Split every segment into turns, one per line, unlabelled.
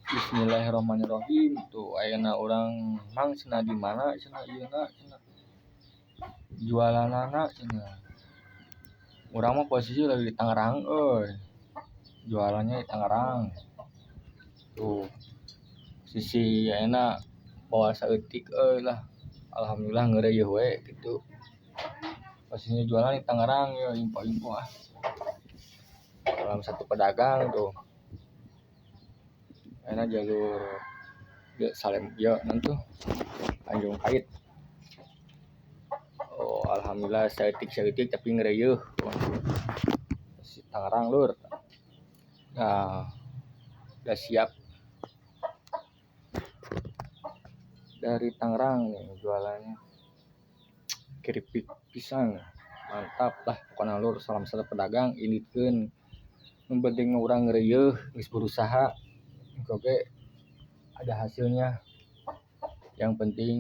Bismillahirrahmanirrahim. Tuh ayeuna urang mang cenah di mana cenah ieu cenah jualanana cenah. Urang mah posisi lagi di Tangerang euy. Jualannya di Tangerang. Tuh sisi ayeuna bawa saeutik euy lah. Alhamdulillah ngeureuyeuh we kitu. Posisinya jualan di Tangerang ya info-info ah. Dalam satu pedagang tuh. Ayeuna jalur Salem ya nanti Tanjung Kait. Oh, alhamdulillah saeutik tapi ngeureuyeuh. Si Tangerang lur. Nah, udah siap dari Tangerang nih jualannya. Keripik pisang. Mantap lah pokona lur, salam satu pedagang indikeun. Nu penting urang ngeureuyeuh geus berusaha. Oke, ada hasilnya. Yang penting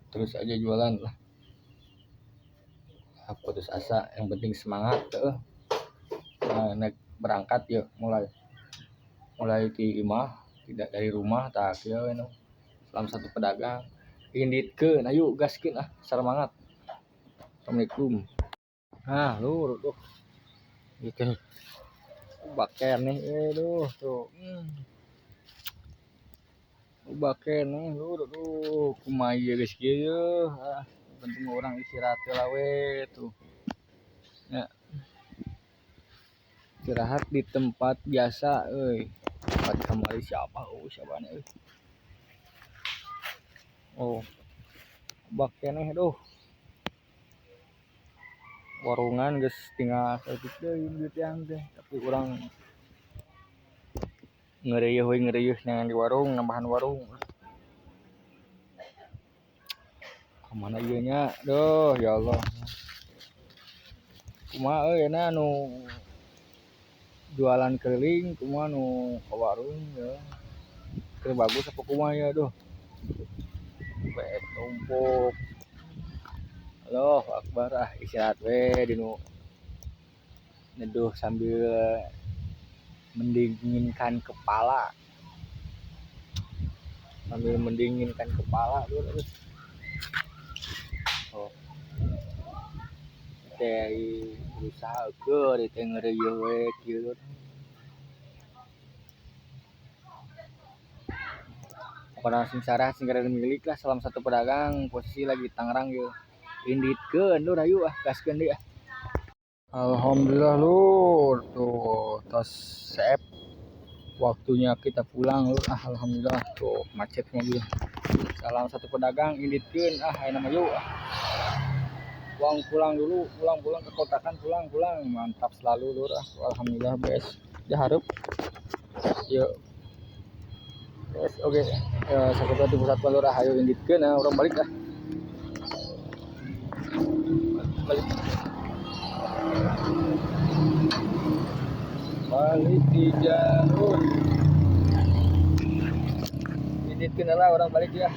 terus aja jualan lah. Putus asa, yang penting semangat tuh. Naik berangkat yuk mulai di imah, tidak dari rumah tak kieu nu. Salam satu pedagang inditkeun ayo gaskeun ah semangat. Assalamualaikum. Nah, lur tuh. Gitu. Baken nih tuh. Baken nih lur tuh. Kumaha ieu geus kieu penting orang istirahat lah we tuh. Ya. Istirahat di tempat biasa euy. Tempat kamari siapa nih. Oh. Bakeneh duh. Warungan geus tinggal saeutik deui duit teh, tapi urang ngeureuyeuh neangan di warung, nambahan warung. Kamana ieu nya? Duh, ya Allah. Kumaha euy na nu jualan keliling, kumaha nu ka warung ya. Teu bagus apa kumaha ya duh. Bae tumpuk. Allahu Akbar istirahat we dinu neduh sambil mendinginkan kepala. Dulu. Oh. Teh berusaha keur teh ngeureuyeuh we kieu. Pokona sing sarah sing gara milik lah salam satu pedagang posisi lagi Tangerang yeuh. Inditkeun lur ayo gaskeun deui ah. Alhamdulillah lur tuh tos sep waktunya kita pulang lur alhamdulillah tuh macet mobil. Salam satu pedagang inditkeun ayeuna mah yuk pulang dulu pulang ke kotakan pulang mantap selalu lur alhamdulillah bees dihareup yuk yes oke sakitu di pusat lur ayo inditkeun urang balik balik di jalur inditkeun lah orang balik ya.